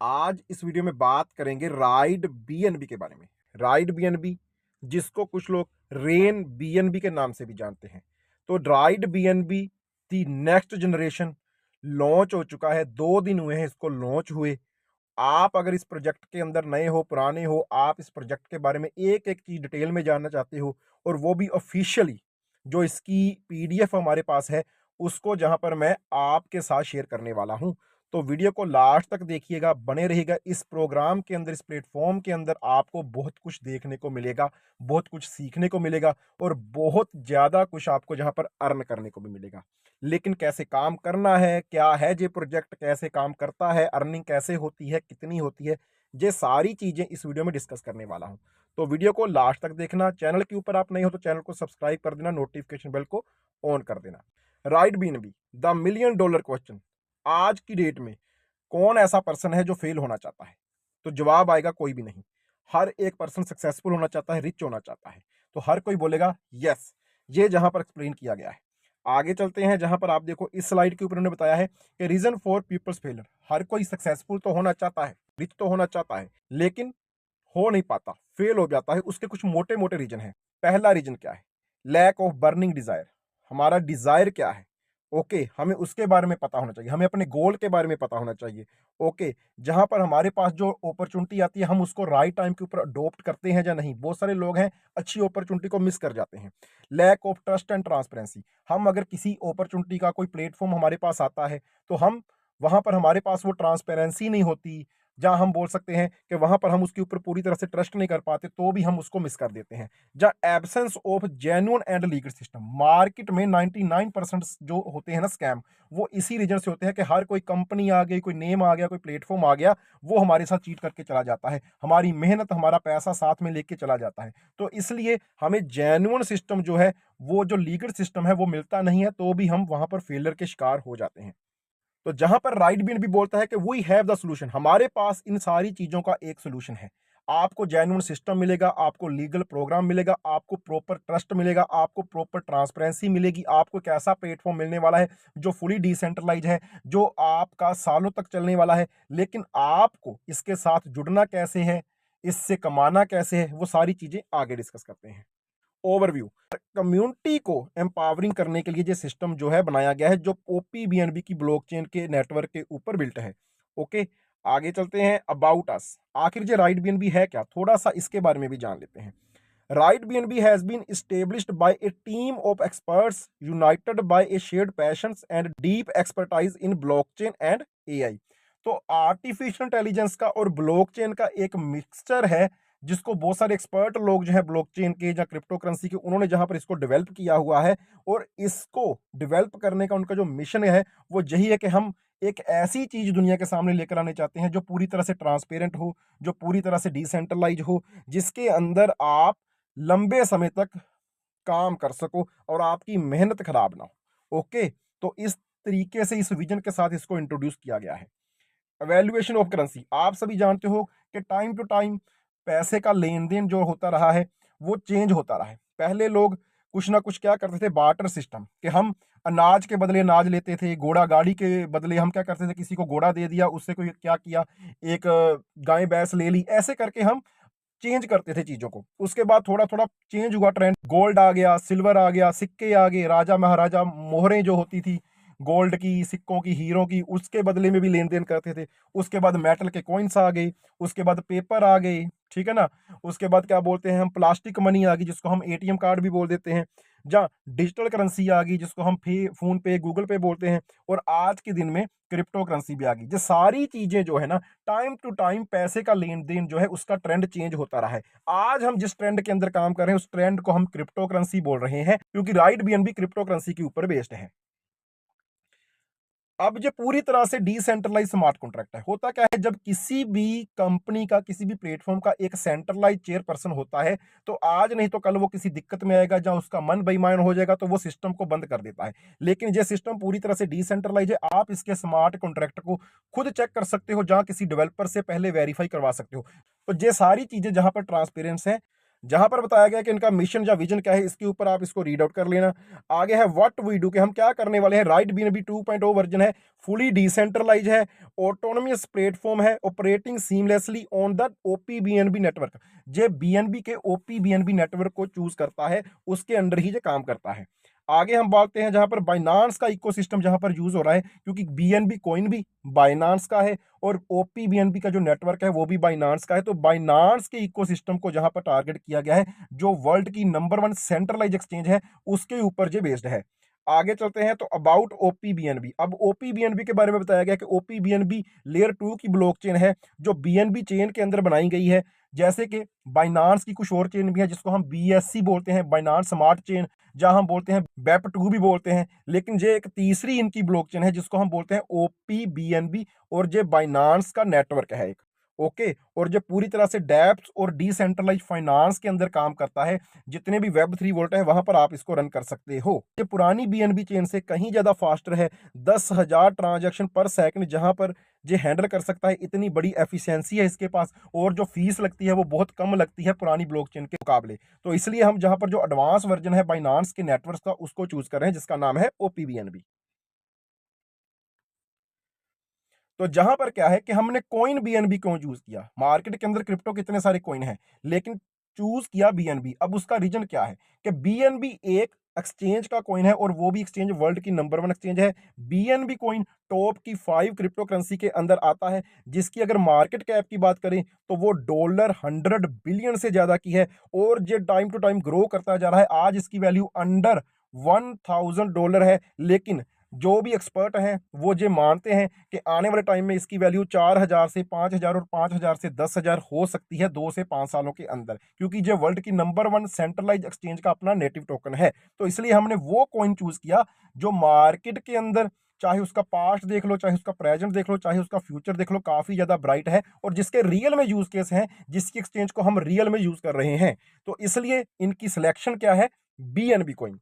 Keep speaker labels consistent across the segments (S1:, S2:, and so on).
S1: आज इस वीडियो में बात करेंगे राइड बीएनबी के बारे में। राइड बीएनबी, जिसको कुछ लोग रेन बीएनबी के नाम से भी जानते हैं। तो राइड बीएनबी दी नेक्स्ट जनरेशन लॉन्च हो चुका है। 2 दिन हुए हैं इसको लॉन्च हुए। आप अगर इस प्रोजेक्ट के अंदर नए हो, पुराने हो, आप इस प्रोजेक्ट के बारे में एक एक चीज डिटेल में जानना चाहते हो, और वो भी ऑफिशियली, जो इसकी पीडीएफ हमारे पास है, उसको जहां पर मैं आपके साथ शेयर करने वाला हूं। तो वीडियो को लास्ट तक देखिएगा, बने रहिएगा। इस प्रोग्राम के अंदर, इस प्लेटफॉर्म के अंदर आपको बहुत कुछ देखने को मिलेगा, बहुत कुछ सीखने को मिलेगा, और बहुत ज्यादा कुछ आपको जहां पर अर्न करने को भी मिलेगा। लेकिन कैसे काम करना है, क्या है ये प्रोजेक्ट, कैसे काम करता है, अर्निंग कैसे होती है, कितनी होती है, ये सारी चीजें इस वीडियो में डिस्कस करने वाला हूं। तो वीडियो को लास्ट तक देखना। चैनल के ऊपर आप नहीं हो तो चैनल को सब्सक्राइब कर देना, नोटिफिकेशन बेल को ऑन कर देना। Right BNB the million dollar question. आज की डेट में कौन ऐसा पर्सन है जो फेल होना चाहता है? तो जवाब आएगा कोई भी नहीं। हर एक पर्सन सक्सेसफुल होना चाहता है, रिच होना चाहता है। तो हर कोई बोलेगा यस। ये जहां पर एक्सप्लेन किया गया है। आगे चलते हैं, जहां पर आप देखो इस स्लाइड के ऊपर उन्होंने बताया है कि रीजन फॉर पीपल्स फेलियर। हर कोई सक्सेसफुल तो होना चाहता है, रिच तो होना चाहता है, लेकिन हो नहीं पाता, फेल हो जाता है। उसके कुछ मोटे मोटे रीजन है। पहला रीजन क्या है? Lack of burning desire. हमारा डिजायर क्या है? ओके, हमें उसके बारे में पता होना चाहिए, हमें अपने गोल के बारे में पता होना चाहिए। ओके, जहां पर हमारे पास जो अपॉर्चुनिटी आती है, हम उसको राइट टाइम के ऊपर अडॉप्ट करते हैं या नहीं। बहुत सारे लोग हैं अच्छी अपॉर्चुनिटी को मिस कर जाते हैं। Lack of trust and transparency. हम अगर किसी अपॉर्चुनिटी का कोई प्लेटफॉर्म हमारे पास आता है, तो हम वहां पर हमारे पास वो ट्रांसपेरेंसी नहीं होती, जहां हम बोल सकते हैं कि वहां पर हम उसके ऊपर पूरी तरह से ट्रस्ट नहीं कर पाते, तो भी हम उसको मिस कर देते हैं। जहां absence of genuine and legal system. Market में 99% जो होते हैं ना स्कैम, वो इसी रीजन से होते हैं कि हर कोई कंपनी आ गई, कोई नेम आ गया, कोई प्लेटफॉर्म आ गया, वो हमारे साथ चीट करके चला जाता है, हमारी मेहनत, हमारा पैसा साथ में लेके चला जाता है। तो इसलिए हमें जेन्युइन सिस्टम जो है, वो जो लीगल सिस्टम है, वो मिलता नहीं है, तो भी हम वहां पर फेलियर के शिकार हो जाते हैं। तो जहां पर राइट बीन भी बोलता है कि वी हैव द सोल्यूशन, हमारे पास इन सारी चीजों का एक सोल्यूशन है। आपको जेन्युइन सिस्टम मिलेगा, आपको लीगल प्रोग्राम मिलेगा, आपको प्रॉपर ट्रस्ट मिलेगा, आपको प्रॉपर ट्रांसपेरेंसी मिलेगी, आपको एक ऐसा प्लेटफॉर्म मिलने वाला है जो फुली डिसेंट्रलाइज है, जो आपका सालों तक चलने वाला है। लेकिन आपको इसके साथ जुड़ना कैसे है, इससे कमाना कैसे है, वो सारी चीजें आगे डिस्कस करते हैं। ओवरव्यू। कम्युनिटी को एम्पावरिंग करने के लिए ये सिस्टम जो है बनाया गया है, जो ओपीबीएनबी की ब्लॉकचेन के नेटवर्क के ऊपर बिल्ट है। ओके, आगे चलते हैं। About us. आखिर ये राइट बीएनबी है क्या, थोड़ा सा इसके बारे में भी जान लेते हैं। Right BNB has been established by a team of experts united by a shared passions and deep expertise in blockchain and AI. तो आर्टिफिशियल इंटेलिजेंस का और ब्लॉकचेन का एक मिक्सचर है, जिसको बहुत सारे एक्सपर्ट लोग जो है ब्लॉकचेन के या क्रिप्टो करेंसी के, उन्होंने जहां पर इसको डेवलप किया हुआ है। और इसको डेवलप करने का उनका जो मिशन है, वो यही है कि हम एक ऐसी चीज दुनिया के सामने लेकर आने चाहते हैं जो पूरी तरह से ट्रांसपेरेंट हो, जो पूरी तरह से डिसेंट्रलाइज हो, जिसके अंदर आप लंबे समय तक काम कर सको और आपकी मेहनत खराब ना हो। ओके, तो इस तरीके से इस विजन के साथ इसको इंट्रोड्यूस किया गया है। Valuation of currency. आप सभी जानते हो कि टाइम टू टाइम पैसे का लेन देन जो होता रहा है, वो चेंज होता रहा है। पहले लोग कुछ ना कुछ क्या करते थे, बार्टर सिस्टम, कि हम अनाज के बदले अनाज लेते थे, घोड़ा गाड़ी के बदले हम क्या करते थे, किसी को घोड़ा दे दिया, उससे कोई क्या किया, एक गाय भैंस ले ली, ऐसे करके हम चेंज करते थे चीजों को। उसके बाद थोड़ा थोड़ा चेंज हुआ ट्रेंड, गोल्ड आ गया, सिल्वर आ गया, सिक्के आ गए, राजा महाराजा मोहरें जो होती थी गोल्ड की, सिक्कों की, हीरों की, उसके बदले में भी लेन देन करते थे। उसके बाद मेटल के कॉइन्स आ गए, उसके बाद पेपर आ गए, ठीक है ना। उसके बाद क्या बोलते हैं हम, प्लास्टिक मनी आ गई, जिसको हम एटीएम कार्ड भी बोल देते हैं। जहाँ डिजिटल करेंसी आ गई, जिसको हम फोन पे, गूगल पे बोलते हैं। और आज के दिन में क्रिप्टो करेंसी भी आ गई। ये सारी चीजें जो है ना, टाइम टू टाइम पैसे का लेन देन जो है, उसका ट्रेंड चेंज होता रहा है। आज हम जिस ट्रेंड के अंदर काम कर रहे हैं, उस ट्रेंड को हम क्रिप्टो करेंसी बोल रहे हैं, क्योंकि राइट बीएनबी क्रिप्टो करेंसी के ऊपर बेस्ड है। अब ये पूरी तरह से डिसेंट्रलाइज स्मार्ट कॉन्ट्रैक्ट है। होता क्या है, जब किसी भी कंपनी का, किसी भी प्लेटफॉर्म का एक सेंट्रलाइज चेयरपर्सन होता है, तो आज नहीं तो कल वो किसी दिक्कत में आएगा, जहां उसका मन बेईमान हो जाएगा, तो वो सिस्टम को बंद कर देता है। लेकिन ये सिस्टम पूरी तरह से डिसेंट्रलाइज है। आप इसके स्मार्ट कॉन्ट्रैक्ट को खुद चेक कर सकते हो, जहां किसी डेवलपर से पहले वेरीफाई करवा सकते हो। तो ये सारी चीजें जहां पर ट्रांसपेरेंस है, जहां पर बताया गया कि इनका मिशन या विजन क्या है, इसके ऊपर आप इसको रीड आउट कर लेना। आगे है व्हाट वी डू, कि हम क्या करने वाले हैं। राइट बीएनबी 2.0 वर्जन है, फुली डिसेंट्रलाइज है, ऑटोनोमस प्लेटफॉर्म है, operating seamlessly on the OP BNB network. J BNB के ओपी बीएनबी नेटवर्क को चूज करता है, उसके अंडर ही ये काम करता है। आगे हम बातें हैं जहां पर बाइनांस का इकोसिस्टम जहां पर यूज हो रहा है, क्योंकि बीएनबी कॉइन भी बाइनांस का है और ओपी बीएनबी का जो नेटवर्क है वो भी बाइनांस का है। तो बाइनांस के इकोसिस्टम को जहां पर टारगेट किया गया है, जो वर्ल्ड की नंबर 1 सेंट्रलाइज एक्सचेंज है, उसके ऊपर जो बेस्ड है। आगे चलते हैं तो अबाउट ओपी बीएनबी। अब ओपी बीएनबी के बारे में बताया गया कि ओपी बीएनबी लेयर 2 की ब्लॉकचेन है, जो बीएनबी चेन के अंदर बनाई गई है। जैसे कि बाइनांस की कुछ और चेन भी है जिसको हम बीएससी बोलते हैं, बाइनांस स्मार्ट चेन, जहां हम बोलते हैं बेप 2 भी बोलते हैं। लेकिन ये एक तीसरी इनकी ब्लॉकचेन है जिसको हम बोलते हैं ओपी बीएनबी, और ये बाइनांस का नेटवर्क है एक। ओके, और जो पूरी तरह से डेप्स और डिसेंट्रलाइज फाइनेंस के अंदर काम करता है। जितने भी वेब 3 वोल्ट है वहां पर आप इसको रन कर सकते हो। ये पुरानी बीएनबी चेन से कहीं ज्यादा फास्टर है, 10,000 ट्रांजैक्शन पर सेकंड जहां पर ये हैंडल कर सकता है। इतनी बड़ी एफिशिएंसी है इसके पास, और जो फीस लगती है वो बहुत कम लगती है पुरानी ब्लॉकचेन के मुकाबले। तो इसलिए हम जहां पर जो एडवांस वर्जन है बाइनांस के नेटवर्क का, उसको चूज कर रहे हैं, जिसका नाम है ओपीबीएनबी। तो जहां पर क्या है कि हमने कॉइन बीएनबी क्यों चूज किया। मार्केट के अंदर क्रिप्टो कितने सारे कॉइन हैं, लेकिन चूज किया बीएनबी। अब उसका रीजन क्या है कि बीएनबी एक एक्सचेंज का कॉइन है, और वो भी एक्सचेंज वर्ल्ड की नंबर 1 एक्सचेंज है। बीएनबी कॉइन टॉप की 5 क्रिप्टो करेंसी के अंदर आता है, जिसकी अगर मार्केट कैप की बात करें तो वो $100 बिलियन से ज्यादा की है, और ये टाइम टू टाइम ग्रो करता जा रहा है। आज इसकी वैल्यू अंडर $1,000 है, लेकिन जो भी एक्सपर्ट हैं वो ये मानते हैं कि आने वाले टाइम में इसकी वैल्यू 4,000 से 5,000 और 5,000 से 10,000 हो सकती है 2 से 5 सालों के अंदर, क्योंकि ये वर्ल्ड की नंबर 1 सेंट्रलाइज एक्सचेंज का अपना नेटिव टोकन है। तो इसलिए हमने वो कॉइन चूज किया जो मार्केट के अंदर, चाहे उसका पास्ट देख लो, चाहे उसका प्रेजेंट देख लो, चाहे उसका फ्यूचर देख लो, काफी ज्यादा ब्राइट है, और जिसके रियल में यूज केस हैं, जिसकी एक्सचेंज को हम रियल में यूज कर रहे हैं। तो इसलिए इनकी सिलेक्शन क्या है, बीएनबी कॉइन।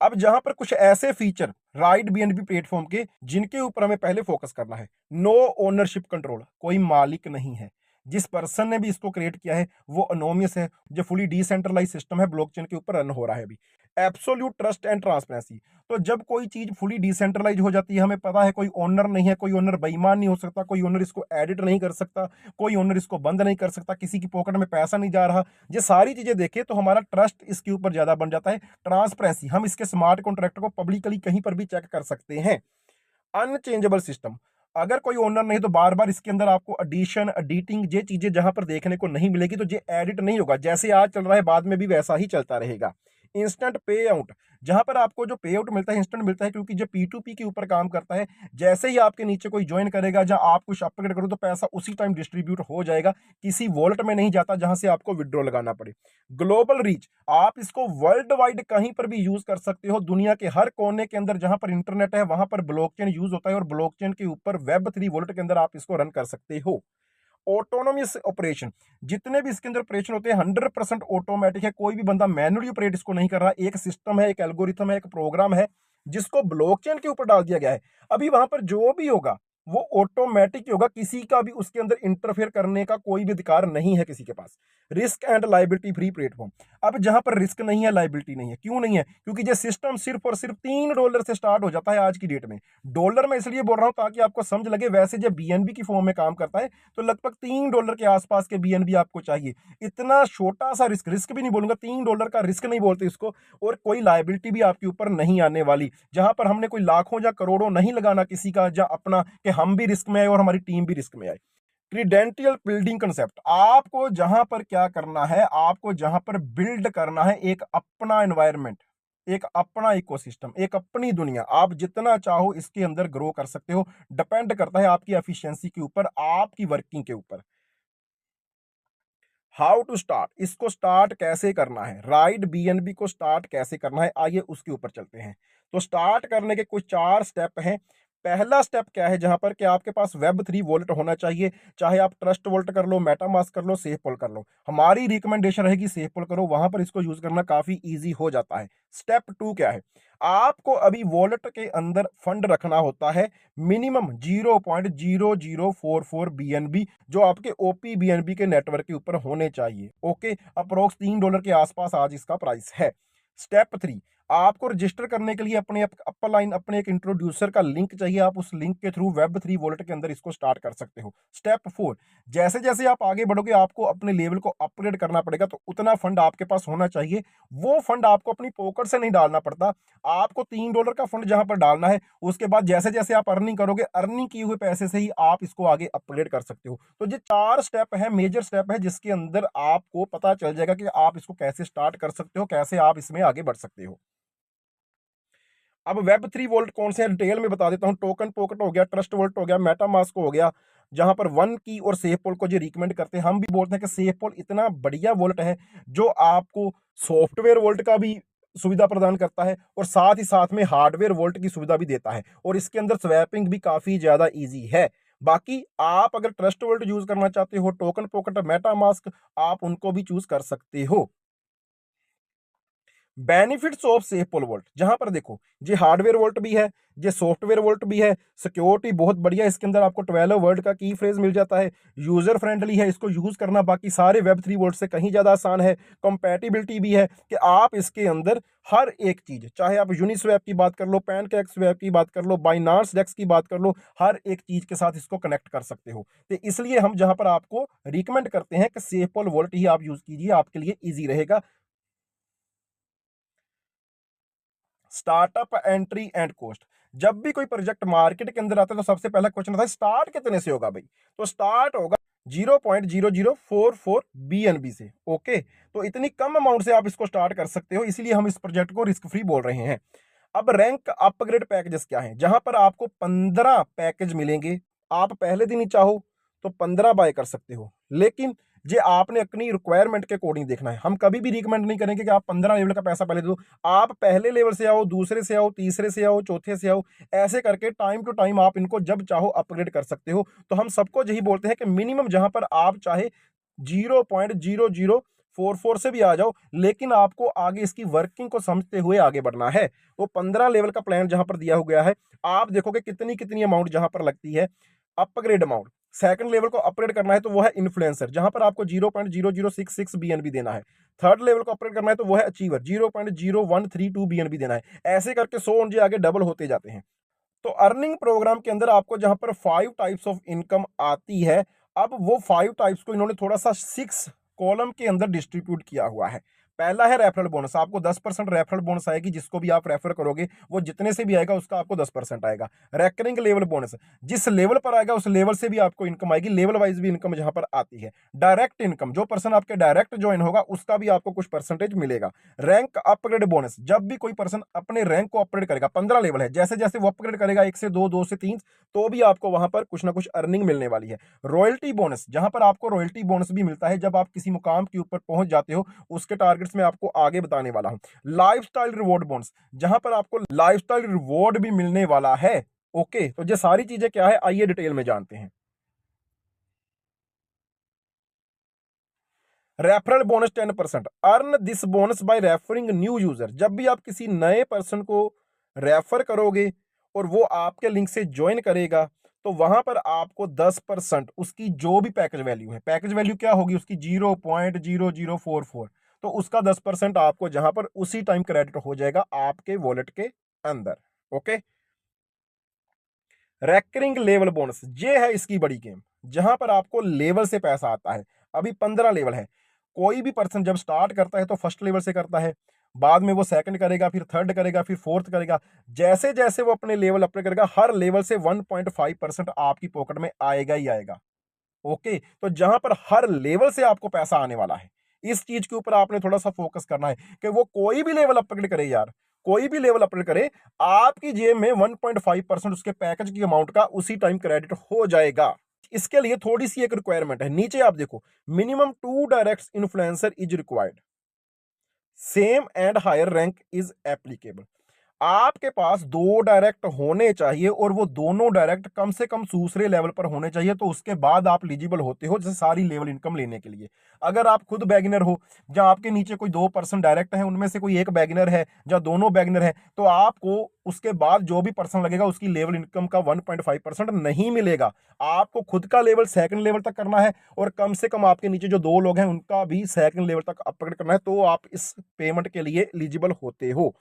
S1: अब जहां पर कुछ ऐसे फीचर राइट बीएनबी प्लेटफॉर्म के जिनके ऊपर हमें पहले फोकस करना है। नो ओनरशिप कंट्रोल, कोई मालिक नहीं है। जिस पर्सन ने भी इसको क्रिएट किया है वो अनोनिमस है। जो फुली डिसेंट्रलाइज सिस्टम है, ब्लॉकचेन के ऊपर रन हो रहा है अभी। Absolute trust and transparency. तो जब कोई चीज फुली डिसेंट्रलाइज हो जाती है, हमें पता है कोई ओनर नहीं है, कोई ओनर बेईमान नहीं हो सकता, कोई ओनर इसको एडिट नहीं कर सकता, कोई ओनर इसको बंद नहीं कर सकता, किसी की पॉकेट में पैसा नहीं जा रहा। ये सारी चीजें देखें तो हमारा ट्रस्ट इसके ऊपर ज्यादा बन जाता है। ट्रांसपेरेंसी, हम इसके स्मार्ट कॉन्ट्रैक्ट को पब्लिकली कहीं पर भी चेक कर सकते हैं। अनचेंजेबल सिस्टम, अगर कोई ओनर नहीं तो बार बार इसके अंदर आपको एडिशन एडिटिंग ये चीजें जहां पर देखने को नहीं मिलेगी, तो ये एडिट नहीं होगा। जैसे आज चल रहा है बाद में भी वैसा ही चलता रहेगा। इंस्टेंट पे आउट, जहां पर आपको जो पे आउट मिलता है इंस्टेंट मिलता है, क्योंकि जो P2P के ऊपर काम करता है। जैसे ही आपके नीचे कोई ज्वाइन करेगा, जहां आप कुछ अपग्रेड करो तो पैसा उसी टाइम डिस्ट्रीब्यूट हो जाएगा, किसी वॉलेट में नहीं जाता जहां से आपको विड्रॉ लगाना पड़े। ग्लोबल रीच, आप इसको वर्ल्ड वाइड कहीं पर भी यूज कर सकते हो। दुनिया के हर कोने के अंदर जहां पर इंटरनेट है वहां पर ब्लॉकचेन यूज होता है, और ब्लॉकचेन के ऊपर वेब 3 वॉलेट के अंदर आप इसको रन कर सकते हो। ऑटोनोमस ऑपरेशन, जितने भी इसके अंदर ऑपरेशन होते हैं 100% ऑटोमेटिक है। कोई भी बंदा मैनुअली ऑपरेट इसको नहीं कर रहा। एक सिस्टम है, एक एल्गोरिथम है, एक प्रोग्राम है जिसको ब्लॉकचेन के ऊपर डाल दिया गया है। अभी वहां पर जो भी होगा वो ऑटोमेटिक ही होगा, किसी का भी उसके अंदर इंटरफेयर करने का कोई भी अधिकार नहीं है किसी के पास। Risk and liability free platform, अब जहां पर रिस्क नहीं है, लाइबिलिटी नहीं है। क्यों नहीं है? क्योंकि ये सिस्टम सिर्फ और सिर्फ $3 से स्टार्ट हो जाता है आज की डेट में। डॉलर में इसलिए बोल रहा हूं ताकि आपको समझ लगे। वैसे जब बीएनबी की फॉर्म में काम करता है तो लगभग $3 के आसपास के बीएनबी आपको चाहिए। इतना छोटा सा रिस्क, रिस्क भी नहीं बोलूंगा, $3 का रिस्क नहीं बोलते इसको, और कोई लाइबिलिटी भी आपके ऊपर नहीं आने वाली। जहां पर हमने कोई लाखों या करोड़ों नहीं लगाना किसी का, या अपना कि हम भी रिस्क में आए और हमारी टीम भी रिस्क में आए। क्रीडेंटियल बिल्डिंग कंसेप्ट, आपको जहां पर क्या करना है, आपको जहां पर बिल्ड करना है एक अपना एनवायरनमेंट, एक अपना इकोसिस्टम, एक अपनी दुनिया। आप जितना चाहो इसके अंदर ग्रो कर सकते हो। डिपेंड करता है आपकी एफिशिएंसी के ऊपर, आपकी वर्किंग के ऊपर। हाउ टू स्टार्ट, इसको स्टार्ट कैसे करना है, राइट बीएनबी को स्टार्ट कैसे करना है, आइए उसके ऊपर चलते हैं। तो स्टार्ट करने के कुछ 4 स्टेप हैं। पहला स्टेप क्या है जहां पर कि आपके पास Web3 वॉलेट होना चाहिए, चाहे आप ट्रस्ट वॉलेट कर लो, मेटामास्क कर लो, सेफपोल कर लो। हमारी रिकमेंडेशन रहेगी सेफपोल करो, वहां पर इसको यूज करना काफी ईजी हो जाता है। स्टेप 2 क्या है, आपको अभी वॉलेट के अंदर फंड रखना होता है मिनिमम 0.0044 BNB, जो आपके OP BNB के नेटवर्क के ऊपर होने चाहिए। ओके, अप्रोक्स $3 के आसपास आज इसका प्राइस है। स्टेप 3, आपको रजिस्टर करने के लिए अपने अपर लाइन अपने एक इंट्रोड्यूसर का लिंक चाहिए, आप उस लिंक के थ्रू Web3 वॉलेट के अंदर इसको स्टार्ट कर सकते हो। स्टेप 4, जैसे जैसे आप आगे बढ़ोगे आपको अपने लेवल को अपग्रेड करना पड़ेगा, तो उतना फंड आपके पास होना चाहिए। वो फंड आपको अपनी पॉकेट से नहीं डालना पड़ता, आपको $3 का फंड जहां पर डालना है, उसके बाद जैसे जैसे आप अर्निंग करोगे, अर्निंग किए हुए पैसे से ही आप इसको आगे अपग्रेड कर सकते हो। तो ये 4 स्टेप है, मेजर स्टेप है, जिसके अंदर आपको पता चल जाएगा कि आप इसको कैसे स्टार्ट कर सकते हो, कैसे आप इसमें आगे बढ़ सकते हो। अब Web3 वॉलेट कौन से हैं डिटेल में बता देता हूं। टोकन पॉकेट हो गया, ट्रस्ट वॉलेट हो गया, मेटामास्क हो गया, जहां पर वन की और सेफपोल को जो रिकमेंड करते हैं। हम भी बोलते हैं कि सेफपोल इतना बढ़िया वॉलेट है जो आपको सॉफ्टवेयर वॉलेट का भी सुविधा प्रदान करता है और साथ ही साथ में हार्डवेयर वॉलेट की सुविधा भी देता है, और इसके अंदर स्वैपिंग भी काफी ज्यादा ईजी है। बाकी आप अगर ट्रस्ट वॉलेट यूज करना चाहते हो, टोकन पॉकेट, मेटामास्क, आप उनको भी चूज कर सकते हो। बेनिफिट्स ऑफ सेफपोल वोल्ट, जहां पर देखो ये हार्डवेयर वोल्ट भी है, ये सॉफ्टवेयर वोल्ट भी है, सिक्योरिटी बहुत बढ़िया, इसके अंदर आपको 12 वर्ड का की फ्रेज मिल जाता है, यूजर फ्रेंडली है, इसको यूज करना बाकी सारे Web3 वोल्ट से कहीं ज्यादा आसान है। कंपैटिबिलिटी भी है कि आप इसके अंदर हर एक चीज, चाहे आप यूनिस्वैप की बात कर लो, पैनकेक स्वैप की बात कर लो, बाइनांस डेक्स की बात कर लो, हर एक चीज के साथ इसको कनेक्ट कर सकते हो। तो इसलिए हम जहां पर आपको रिकमेंड करते हैं कि सेफपोल वोल्ट ही आप यूज कीजिए, आपके लिए ईजी रहेगा। स्टार्टअप एंट्री एंड कॉस्ट, जब भी कोई प्रोजेक्ट मार्केट के अंदर आता है तो सबसे पहला क्वेश्चन आता है स्टार्ट कितने से होगा भाई, तो स्टार्ट होगा 0.0044 BNB से। ओके, तो इतनी कम अमाउंट से आप इसको स्टार्ट कर सकते हो, इसलिए हम इस प्रोजेक्ट को रिस्क फ्री बोल रहे हैं। अब रैंक अपग्रेड पैकेजेस क्या है, जहां पर आपको 15 पैकेज मिलेंगे। आप पहले दिन ही चाहो तो 15 बाय कर सकते हो, लेकिन ये आपने अपनी रिक्वायरमेंट के अकॉर्डिंग देखना है। हम कभी भी रिकमेंड नहीं करेंगे कि आप 15 लेवल का पैसा पहले दो। आप पहले लेवल से आओ, दूसरे से आओ, तीसरे से आओ, चौथे से आओ, ऐसे करके टाइम टू टाइम आप इनको जब चाहो अपग्रेड कर सकते हो। तो हम सबको यही बोलते हैं कि मिनिमम जहां पर आप चाहे 0.0044 से भी आ जाओ, लेकिन आपको आगे इसकी वर्किंग को समझते हुए आगे बढ़ना है। तो 15 लेवल का प्लान जहां पर दिया हो गया है, आप देखोगे कितनी कितनी अमाउंट जहां पर लगती है। अपग्रेड अमाउंट, सेकंड लेवल को अपग्रेड करना है तो वो है इन्फ्लुएंसर, जहां पर आपको 0.0066 BNB देना है। थर्ड लेवल को अपग्रेड करना है तो वो है अचीवर, 0.0132 BNB देना है। ऐसे करके 100 उनके आगे डबल होते जाते हैं। तो अर्निंग प्रोग्राम के अंदर आपको जहां पर 5 टाइप्स ऑफ इनकम आती है, अब वो 5 टाइप्स को इन्होंने थोड़ा सा 6 कॉलम के अंदर डिस्ट्रीब्यूट किया हुआ है। पहला है रेफरल बोनस, आपको 10% रेफरल बोनस आएगी, जिसको भी आप रेफर करोगे वो जितने से भी आएगा उसका आपको 10% आएगा। रेकरिंग लेवल बोनस, जिस लेवल पर आएगा उस लेवल से भी आपको इनकम आएगी, लेवल वाइज भी इनकम जहां पर आती है। डायरेक्ट इनकम, जो पर्सन आपके डायरेक्ट ज्वाइन होगा उसका भी आपको कुछ परसेंटेज मिलेगा। रैंक अपग्रेड बोनस, जब भी कोई पर्सन अपने रैंक को अपग्रेड करेगा, 15 लेवल है, जैसे जैसे वो अपग्रेड करेगा 1 से 2, 2 से 3, तो भी आपको वहां पर कुछ ना कुछ अर्निंग मिलने वाली है। रॉयल्टी बोनस, जहां पर आपको रॉयल्टी बोनस भी मिलता है जब आप किसी मुकाम के ऊपर पहुंच जाते हो, उसके टारगेट्स में आपको आगे बताने वाला हूं। लाइफस्टाइल रिवॉर्ड बोनस, जहां पर आपको लाइफस्टाइल रिवॉर्ड भी मिलने वाला है। ओके, तो ये सारी चीजें क्या है, आइए डिटेल में जानते हैं। Referral bonus 10%, earn this bonus bye referring new user, जब भी आप किसी नए पर्सन को रेफर करोगे और वो आपके लिंक से ज्वाइन करेगा, तो वहां पर आपको 10% उसकी जो भी पैकेज वैल्यू है, पैकेज वैल्यू क्या होगी उसकी 0.0044, तो उसका 10% आपको जहां पर उसी टाइम क्रेडिट हो जाएगा आपके वॉलेट के अंदर। ओके, रेकरिंग लेवल बोनस, ये है इसकी बड़ी गेम, जहां पर आपको लेवल से पैसा आता है। अभी 15 लेवल है, कोई भी पर्सन जब स्टार्ट करता है तो फर्स्ट लेवल से करता है, बाद में वो सेकंड करेगा, फिर थर्ड करेगा, फिर फोर्थ करेगा। जैसे जैसे वो अपने लेवल अपग्रेड करेगा, हर लेवल से 1.5% आपकी पॉकेट में आएगा ही आएगा। ओके, तो जहां पर हर लेवल से आपको पैसा आने वाला है, इस चीज के ऊपर आपने थोड़ा सा फोकस करना है कि वो कोई भी लेवल अपग्रेड करे यार, कोई भी लेवल अपग्रेड करे, आपकी जेब में 1.5% उसके पैकेज की अमाउंट का उसी टाइम क्रेडिट हो जाएगा। इसके लिए थोड़ी सी एक रिक्वायरमेंट है, नीचे आप देखो, minimum 2 direct influencer is required, same and higher rank is applicable. आपके पास 2 डायरेक्ट होने चाहिए और वो दोनों डायरेक्ट कम से कम दूसरे लेवल पर होने चाहिए, तो उसके बाद आप एलिजिबल होते हो जैसे सारी लेवल इनकम लेने के लिए। अगर आप खुद बिगिनर हो, जहां आपके नीचे कोई 2 पर्सन डायरेक्ट हैं, उनमें से कोई एक बिगिनर है या दोनों बिगिनर है, तो आपको उसके बाद जो भी पर्सन लगेगा उसकी लेवल इनकम का 1.5% नहीं मिलेगा। आपको खुद का लेवल सेकंड लेवल तक करना है और कम से कम आपके नीचे जो 2 लोग हैं उनका भी सेकंड लेवल तक अपग्रेड करना है, तो आप इस पेमेंट के लिए एलिजिबल होते हो।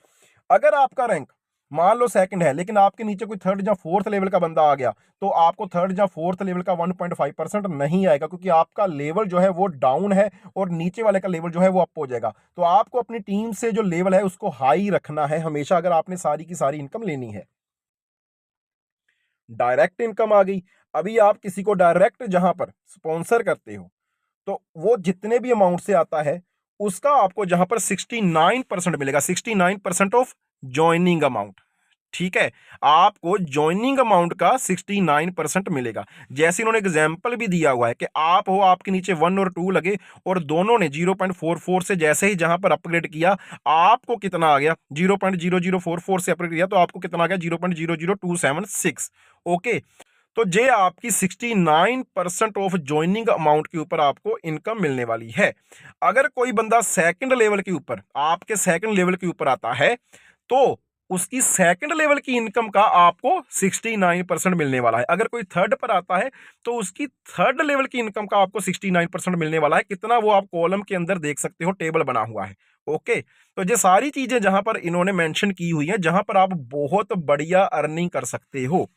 S1: अगर आपका रैंक मान लो सेकंड है, लेकिन आपके नीचे कोई थर्ड या फोर्थ लेवल का बंदा आ गया, तो आपको थर्ड या फोर्थ लेवल का 1.5% नहीं आएगा, क्योंकि आपका लेवल जो है वो डाउन है और नीचे वाले का लेवल जो है वो अप हो जाएगा। तो आपको अपनी टीम से जो लेवल है उसको हाई रखना है हमेशा, अगर आपने सारी की सारी इनकम लेनी है। डायरेक्ट इनकम आ गई। अभी आप किसी को डायरेक्ट जहां पर स्पॉन्सर करते हो, तो वो जितने भी अमाउंट से आता है उसका आपको जहां पर 69% मिलेगा, 69% ऑफ ज्वाइनिंग अमाउंट। ठीक है, आपको ज्वाइनिंग अमाउंट का 69% मिलेगा। जैसे इन्होंने एग्जाम्पल भी दिया हुआ है कि आप हो, आपके नीचे 1 और 2 लगे और दोनों ने 0.44 से जैसे ही जहां पर अपग्रेड किया, आपको कितना आ गया, 0.0044 से अपग्रेड किया तो आपको कितना आ गया, 0.00276। ओके, तो ये आपकी 69% ऑफ ज्वाइनिंग अमाउंट के ऊपर आपको इनकम मिलने वाली है। अगर कोई बंदा सेकंड लेवल के ऊपर, आपके सेकंड लेवल के ऊपर आता है, तो उसकी सेकंड लेवल की इनकम का आपको 69% मिलने वाला है। अगर कोई थर्ड पर आता है तो उसकी थर्ड लेवल की इनकम का आपको 69% मिलने वाला है। कितना, वो आप कॉलम के अंदर देख सकते हो, टेबल बना हुआ है। ओके, तो ये सारी चीजें जहां पर इन्होंने मेंशन की हुई है, जहां पर आप बहुत बढ़िया अर्निंग कर सकते हो।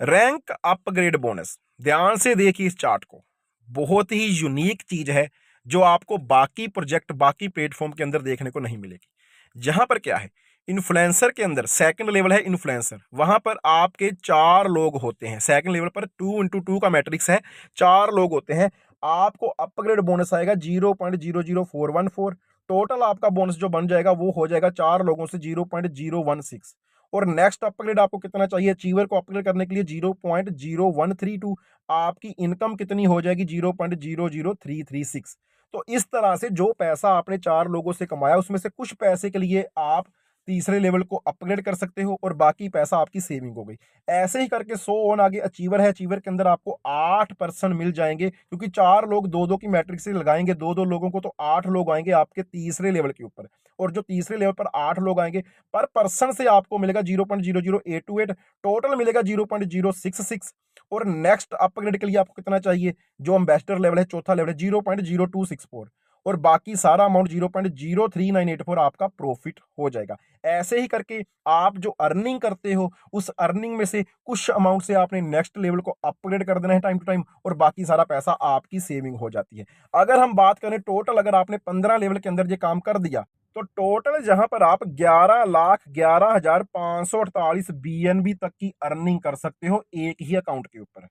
S1: रैंक अपग्रेड बोनस, ध्यान से देखिए इस चार्ट को, बहुत ही यूनिक चीज है जो आपको बाकी प्रोजेक्ट, बाकी प्लेटफॉर्म के अंदर देखने को नहीं मिलेगी। जहां पर क्या है, इन्फ्लुएंसर के अंदर सेकंड लेवल है इन्फ्लुएंसर, वहां पर आपके 4 लोग होते हैं। सेकंड लेवल पर 2x2 का मैट्रिक्स है, 4 लोग होते हैं। आपको अपग्रेड बोनस आएगा 0.00414। टोटल आपका बोनस जो बन जाएगा वो हो जाएगा 4 लोगों से 0.016। और नेक्स्ट अपग्रेड आपको कितना चाहिए, अचीवर को अपग्रेड करने के लिए 0.0132। आपकी इनकम कितनी हो जाएगी, 0.00336। तो इस तरह से जो पैसा आपने 4 लोगों से कमाया उसमें से कुछ पैसे के लिए आप तीसरे लेवल को अपग्रेड कर सकते हो और बाकी पैसा आपकी सेविंग हो गई। ऐसे ही करके 100 ऑन आगे अचीवर है, अचीवर के अंदर आपको 8% मिल जाएंगे, क्योंकि 4 लोग 2-2 की मैट्रिक्स से लगाएंगे 2-2 लोगों को, तो 8 लोग आएंगे आपके तीसरे लेवल के ऊपर। और जो तीसरे लेवल पर 8 लोग आएंगे, पर पर्सन से आपको मिलेगा 0.00828, टोटल मिलेगा 0.066। और नेक्स्ट अपग्रेड के लिए आपको कितना चाहिए, जो एम्बेसडर लेवल है, चौथा लेवल है, 0.0264। और बाकी सारा अमाउंट 0.03984 आपका प्रॉफिट हो जाएगा। ऐसे ही करके आप जो अर्निंग करते हो उस अर्निंग में से कुछ अमाउंट से आपने नेक्स्ट लेवल को अपग्रेड कर देना है टाइम टू टाइम, और बाकी सारा पैसा आपकी सेविंग हो जाती है। अगर हम बात करें टोटल, अगर आपने 15 लेवल के अंदर ये काम कर दिया, तो टोटल जहां पर आप 11,11,548 बीएनबी तक की अर्निंग कर सकते हो एक ही अकाउंट के ऊपर।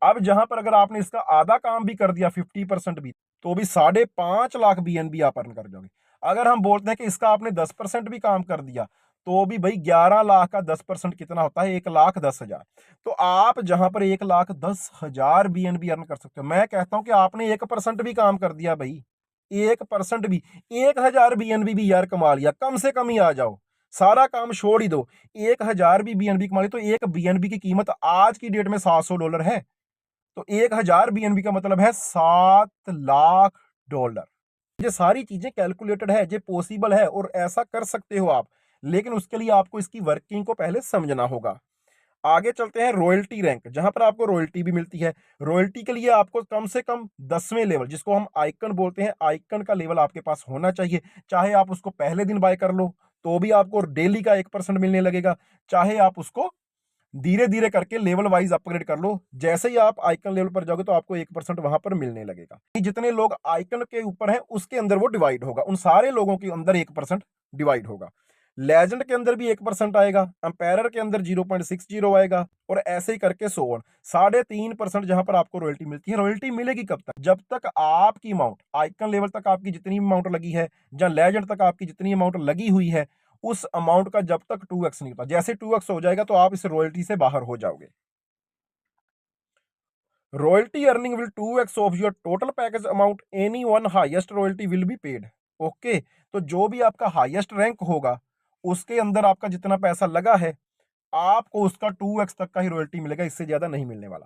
S1: अब जहां पर अगर आपने इसका आधा काम भी कर दिया, 50% भी, तो भी 5.5 लाख बीएनबी आप अर्न कर जाओगे। अगर हम बोलते हैं कि इसका आपने 10% भी काम कर दिया, तो भी भाई 11 लाख का 10% कितना होता है, 1,10,000। तो आप जहां पर 1,10,000 बीएनबी अर्न कर सकते हो। मैं कहता हूं कि आपने 1% भी काम कर दिया भाई, 1% भी, 1,000 बीएनबी भी यार कमा लिया, कम से कम ही आ जाओ, सारा काम छोड़ ही दो। 1,000 भी बीएनबी कमा ली, तो एक बीएनबी की कीमत आज की डेट में $700 है। तो 1,000 बीएनबी का मतलब है $7 लाख। ये सारी चीजें कैलकुलेटेड है, ये पॉसिबल है और ऐसा कर सकते हो आप, लेकिन उसके लिए आपको इसकी वर्किंग को पहले समझना होगा। आगे चलते हैं रॉयल्टी रैंक, जहां पर आपको रॉयल्टी भी मिलती है। रॉयल्टी के लिए आपको कम से कम 10वें लेवल, जिसको हम आइकन बोलते हैं, आइकन का लेवल आपके पास होना चाहिए। चाहे आप उसको पहले दिन बाय कर लो तो भी आपको डेली का 1% मिलने लगेगा, चाहे आप उसको धीरे धीरे करके लेवल वाइज अपग्रेड कर लो। जैसे ही आप आइकन लेवल पर जाओगे तो आपको 1% वहां पर मिलने लगेगा। जितने लोग आइकन के ऊपर हैं उसके अंदर वो डिवाइड होगा, उन सारे लोगों के अंदर 1% डिवाइड होगा। लेजेंड के अंदर भी 1% आएगा, अंपायर के अंदर 0.60 आएगा, और ऐसे ही करके 100 3.5% जहां पर आपको रॉयल्टी मिलती है। रॉयल्टी मिलेगी कब तक, जब तक आपकी अमाउंट आइकन लेवल तक आपकी जितनी अमाउंट लगी है या लेजेंड तक आपकी जितनी अमाउंट लगी हुई है, उस अमाउंट का जब तक 2x नहीं होता। जैसे 2x हो जाएगा तो आप इस रॉयल्टी से बाहर हो जाओगे। Royalty earning will 2x of your total package amount, any one highest royalty will be paid. Okay, तो जो भी आपका हाईएस्ट रैंक होगा उसके अंदर आपका जितना पैसा लगा है आपको उसका 2x तक का ही रॉयल्टी मिलेगा, इससे ज्यादा नहीं मिलने वाला।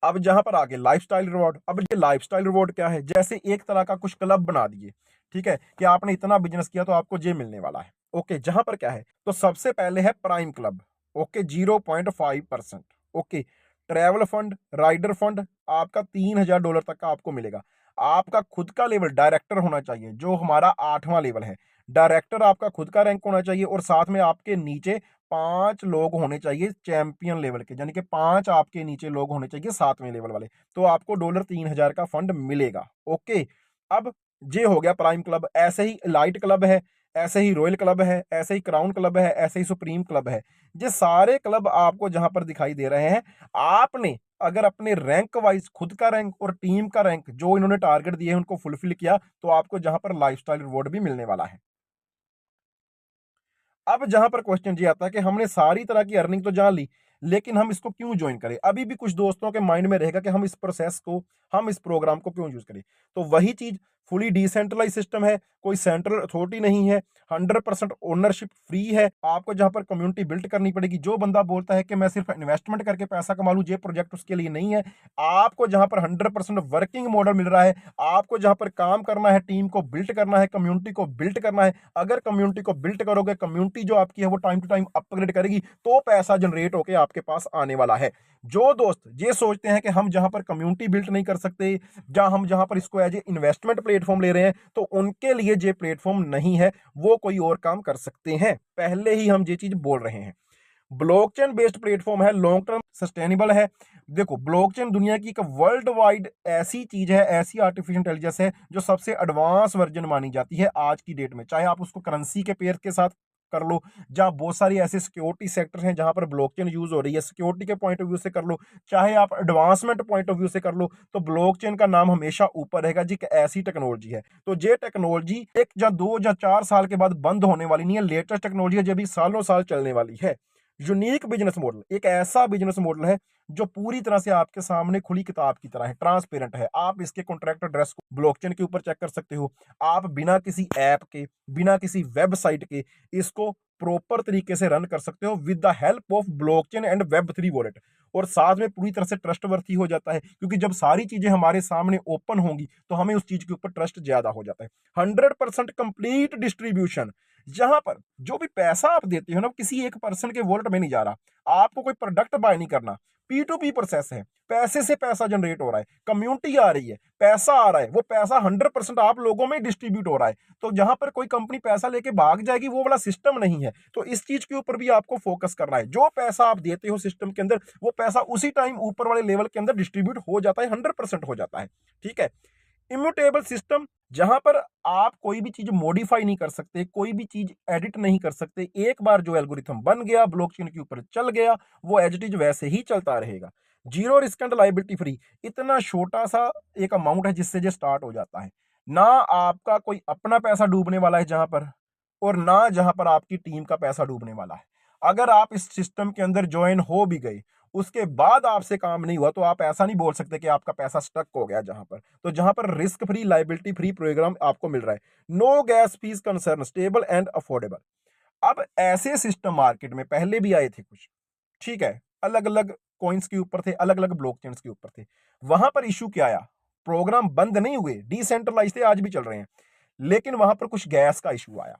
S1: अब जहां पर आगे लाइफस्टाइल रिवॉर्ड, अब ये लाइफस्टाइल रिवॉर्ड क्या है, जैसे एक तरह का कुछ क्लब बना दिए, ठीक है, कि आपने इतना बिजनेस किया तो आपको ये मिलने वाला है। ओके, जहां पर क्या है, तो सबसे पहले है prime club, okay 0.5%। Okay, travel fund, rider fund आपका $3000 तक का आपको मिलेगा। आपका खुद का लेवल डायरेक्टर होना चाहिए, जो हमारा 8वां लेवल है। डायरेक्टर आपका खुद का रैंक होना चाहिए और साथ में आपके नीचे 5 लोग होने चाहिए चैंपियन लेवल के, यानी कि 5 आपके नीचे लोग होने चाहिए 7वें लेवल वाले, तो आपको $3000 का फंड मिलेगा। ओके, अब ये हो गया प्राइम क्लब। ऐसे ही लाइट क्लब है, ऐसे ही रॉयल क्लब है, ऐसे ही क्राउन क्लब है, ऐसे ही सुप्रीम क्लब है। ये सारे क्लब आपको जहां पर दिखाई दे रहे हैं, आपने अगर अपने रैंक वाइज खुद का रैंक और टीम का रैंक जो इन्होंने टारगेट दिए हैं उनको फुलफिल किया, तो आपको जहां पर लाइफस्टाइल रिवॉर्ड भी मिलने वाला है। अब जहां पर क्वेश्चन ये आता है कि हमने सारी तरह की अर्निंग तो जान ली, लेकिन हम इसको क्यों ज्वाइन करें। अभी भी कुछ दोस्तों के माइंड में रहेगा कि हम इस प्रोसेस को, हम इस प्रोग्राम को क्यों यूज करें। तो वही चीज, फुली डिसेंट्रलाइज सिस्टम है, कोई सेंट्रल अथॉरिटी नहीं है, 100% ओनरशिप फ्री है। आपको जहां पर कम्युनिटी बिल्ड करनी पड़ेगी। जो बंदा बोलता है कि मैं सिर्फ इन्वेस्टमेंट करके पैसा कमा लूं, ये प्रोजेक्ट उसके लिए नहीं है। आपको जहां पर 100% वर्किंग मॉडल मिल रहा है, आपको जहां पर काम करना है, टीम को बिल्ड करना है, कम्युनिटी को बिल्ड करना है। अगर कम्युनिटी को बिल्ड करोगे, कम्युनिटी जो आपकी है वो टाइम टू टाइम अपग्रेड करेगी, तो पैसा जनरेट होकर आपके पास आने वाला है। जो दोस्त ये सोचते हैं कि हम जहां पर कम्युनिटी बिल्ड नहीं कर सकते, जहां पर इसको एज ए इन्वेस्टमेंट प्लेटफॉर्म ले रहे हैं, तो उनके लिए ये प्लेटफॉर्म नहीं है, वो कोई और काम कर सकते हैं। पहले ही हम ये चीज बोल रहे हैं। ब्लॉकचेन बेस्ड प्लेटफॉर्म है, लॉन्ग टर्म सस्टेनेबल है। देखो, ब्लॉकचेन दुनिया की एक वर्ल्ड वाइड ऐसी चीज है, ऐसी आर्टिफिशियल इंटेलिजेंस है जो सबसे एडवांस वर्जन मानी जाती है आज की डेट में। चाहे आप उसको करेंसी के पेयर के साथ कर लो, जहां बहुत सारी ऐसे सिक्योरिटी सेक्टर हैं जहां पर ब्लॉकचेन यूज हो रही है, सिक्योरिटी के पॉइंट ऑफ व्यू से कर लो, चाहे आप एडवांसमेंट पॉइंट ऑफ व्यू से कर लो, तो ब्लॉकचेन का नाम हमेशा ऊपर रहेगा जी। एक ऐसी टेक्नोलॉजी है, तो ये टेक्नोलॉजी 1 या 2 या 4 साल के बाद बंद होने वाली नहीं है। लेटेस्ट टेक्नोलॉजी है, जो भी सालों साल चलने वाली है। यूनिक बिजनेस मॉडल, एक ऐसा बिजनेस मॉडल है जो पूरी तरह से आपके सामने खुली किताब की तरह है, ट्रांसपेरेंट है। आप इसके कॉन्ट्रैक्ट एड्रेस को ब्लॉकचेन के ऊपर चेक कर सकते हो। आप बिना किसी ऐप के, बिना किसी वेबसाइट के इसको प्रॉपर तरीके से रन कर सकते हो with the help of blockchain and Web3 wallet. और साथ में पूरी तरह से ट्रस्टवर्थी हो जाता है, क्योंकि जब सारी चीजें हमारे सामने ओपन होंगी तो हमें उस चीज के ऊपर ट्रस्ट ज्यादा हो जाता है। 100% कंप्लीट डिस्ट्रीब्यूशन, जहां पर जो भी पैसा आप देते हो ना, किसी एक पर्सन के वॉलेट में नहीं जा रहा। आपको कोई प्रोडक्ट बाय नहीं करना, P2P प्रोसेस है, पैसे से पैसा जनरेट हो रहा है, कम्युनिटी आ रही है, पैसा आ रहा है, वो पैसा 100% आप लोगों में डिस्ट्रीब्यूट हो रहा है। तो जहां पर कोई कंपनी पैसा लेके भाग जाएगी, वो वाला सिस्टम नहीं है। तो इस चीज के ऊपर भी आपको फोकस करना है। जो पैसा आप देते हो सिस्टम के अंदर, वो पैसा उसी टाइम ऊपर वाले लेवल के अंदर डिस्ट्रीब्यूट हो जाता है, 100% हो जाता है। ठीक है, इम्यूटेबल सिस्टम, जहां पर आप कोई भी चीज मॉडिफाई नहीं कर सकते, कोई भी चीज एडिट नहीं कर सकते। एक बार जो एल्गोरिथम बन गया, ब्लॉकचेन के ऊपर चल गया, वो एज इट इज वैसे ही चलता रहेगा। Zero risk and liability free, इतना छोटा सा एक अमाउंट है जिससे ये स्टार्ट हो जाता है। ना आपका कोई अपना पैसा डूबने वाला है जहां पर, और ना जहां पर आपकी टीम का पैसा डूबने वाला है। अगर आप इस सिस्टम के अंदर ज्वाइन हो भी गए, उसके बाद आपसे काम नहीं हुआ, तो आप ऐसा नहीं बोल सकते कि आपका पैसा स्टक हो गया जहां पर। तो जहां पर risk free, liability free program आपको मिल रहा है। No gas fees concern, stable and affordable. अब ऐसे सिस्टम मार्केट में पहले भी आए थे कुछ, ठीक है, अलग अलग कॉइन्स के ऊपर थे, अलग अलग ब्लॉकचेन्स के ऊपर थे। वहां पर इशू क्या आया, प्रोग्राम बंद नहीं हुए, डिसेंट्रलाइज थे, आज भी चल रहे हैं, लेकिन वहां पर कुछ गैस का इशू आया।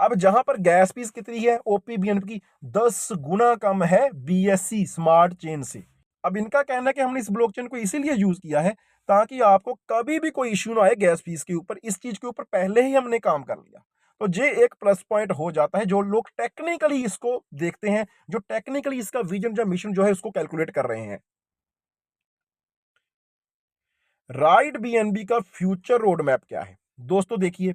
S1: अब जहां पर गैस फीस कितनी है ओपीबीएनपी की, 10 गुना कम है बीएससी स्मार्ट चेन से। अब इनका कहना है कि हमने इस ब्लॉकचेन को इसीलिए यूज किया है ताकि आपको कभी भी कोई इश्यू ना आए गैस फीस के ऊपर। इस चीज के ऊपर पहले ही हमने काम कर लिया, तो ये एक प्लस पॉइंट हो जाता है। जो लोग टेक्निकली इसको देखते हैं, जो टेक्निकली इसका विजन या मिशन जो है उसको कैलकुलेट कर रहे हैं। राइड बीएनबी का फ्यूचर रोड मैप क्या है दोस्तों, देखिए,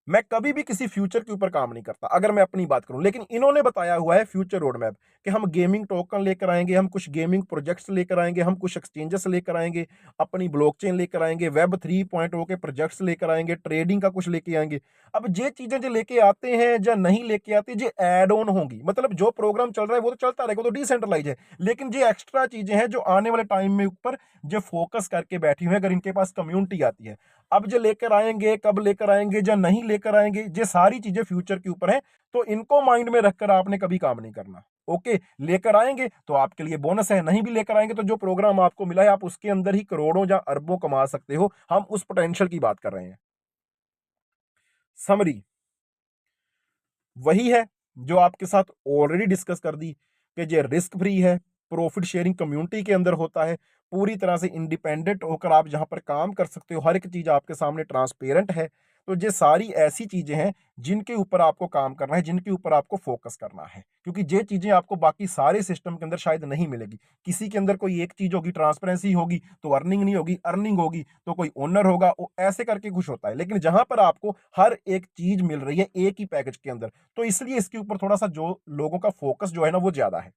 S1: मैं कभी भी किसी फ्यूचर के ऊपर काम नहीं करता अगर मैं अपनी बात करूं, लेकिन इन्होंने बताया हुआ है फ्यूचर रोड मैप कि हम गेमिंग टोकन लेकर आएंगे, हम कुछ गेमिंग प्रोजेक्ट्स लेकर आएंगे, हम कुछ एक्सचेंजेस लेकर आएंगे, अपनी ब्लॉकचेन लेकर आएंगे, वेब 3.0 के प्रोजेक्ट्स लेकर आएंगे, ट्रेडिंग का कुछ लेके आएंगे। अब ये चीजें जो लेके आते हैं या नहीं लेके आते, ये एड ऑन होंगी। मतलब जो प्रोग्राम चल रहा है वो तो चलता रहेगा, वो तो डिसेंट्रलाइज है, लेकिन ये एक्स्ट्रा चीजें हैं जो आने वाले टाइम में ऊपर जो फोकस करके बैठी हुई है। अगर इनके पास कम्युनिटी आती है, अब जो लेकर आएंगे, कब लेकर आएंगे या नहीं लेकर आएंगे, ये सारी चीजें फ्यूचर के ऊपर है, तो इनको माइंड में रखकर आपने कभी काम नहीं करना। ओके, लेकर आएंगे तो आपके लिए बोनस है, नहीं भी लेकर आएंगे तो जो प्रोग्राम आपको मिला है आप उसके अंदर ही करोड़ों या अरबों कमा सकते हो। हम उस पोटेंशियल की बात कर रहे हैं। समरी वही है जो आपके साथ ऑलरेडी डिस्कस कर दी कि ये रिस्क फ्री है, प्रॉफिट शेयरिंग कम्युनिटी के अंदर होता है, पूरी तरह से इंडिपेंडेंट होकर आप जहां पर काम कर सकते हो, हर एक चीज आपके सामने ट्रांसपेरेंट है। तो ये सारी ऐसी चीजें हैं जिनके ऊपर आपको काम करना है, जिनके ऊपर आपको फोकस करना है, क्योंकि ये चीजें आपको बाकी सारे सिस्टम के अंदर शायद नहीं मिलेगी। किसी के अंदर कोई एक चीज होगी, ट्रांसपेरेंसी होगी तो अर्निंग नहीं होगी, अर्निंग होगी तो कोई ओनर होगा, ऐसे करके कुछ होता है। लेकिन जहां पर आपको हर एक चीज मिल रही है एक ही पैकेज के अंदर, तो इसलिए इसके ऊपर थोड़ा सा जो लोगों का फोकस जो है ना वो ज्यादा है।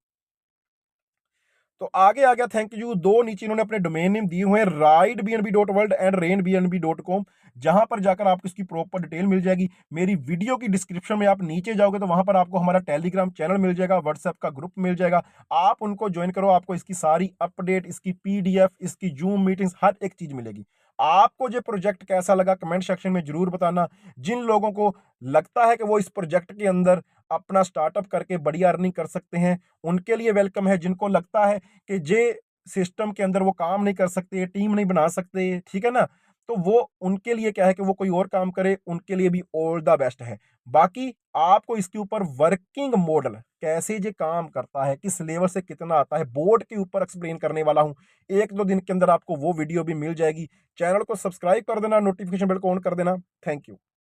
S1: तो आगे आ गया, थैंक यू। दो नीचे इन्होंने अपने डोमेन नेम दिए हुए हैं, raidbnb.world एंड rainbnb.com, जहां पर जाकर आपको इसकी प्रॉपर डिटेल मिल जाएगी। मेरी वीडियो की डिस्क्रिप्शन में आप नीचे जाओगे तो वहां पर आपको हमारा टेलीग्राम चैनल मिल जाएगा, व्हाट्सएप का ग्रुप मिल जाएगा, आप उनको ज्वाइन करो, आपको इसकी सारी अपडेट, इसकी पीडीएफ, इसकी जूम मीटिंग्स, हर एक चीज मिलेगी। आपको जो प्रोजेक्ट कैसा लगा कमेंट सेक्शन में जरूर बताना। जिन लोगों को लगता है कि वो इस प्रोजेक्ट के अंदर अपना स्टार्टअप करके बढ़िया अर्निंग कर सकते हैं, उनके लिए वेलकम है। जिनको लगता है कि जे सिस्टम के अंदर वो काम नहीं कर सकते, टीम नहीं बना सकते, ठीक है ना, तो वो उनके लिए क्या है कि वो कोई और काम करे, उनके लिए भी ऑल द बेस्ट है। बाकी आपको इसके ऊपर वर्किंग मॉडल कैसे ये काम करता है, किस लेवल से कितना आता है, बोर्ड के ऊपर एक्सप्लेन करने वाला हूं। एक दो दिन के अंदर आपको वो वीडियो भी मिल जाएगी। चैनल को सब्सक्राइब कर देना, नोटिफिकेशन बेल को ऑन कर देना। Thank you.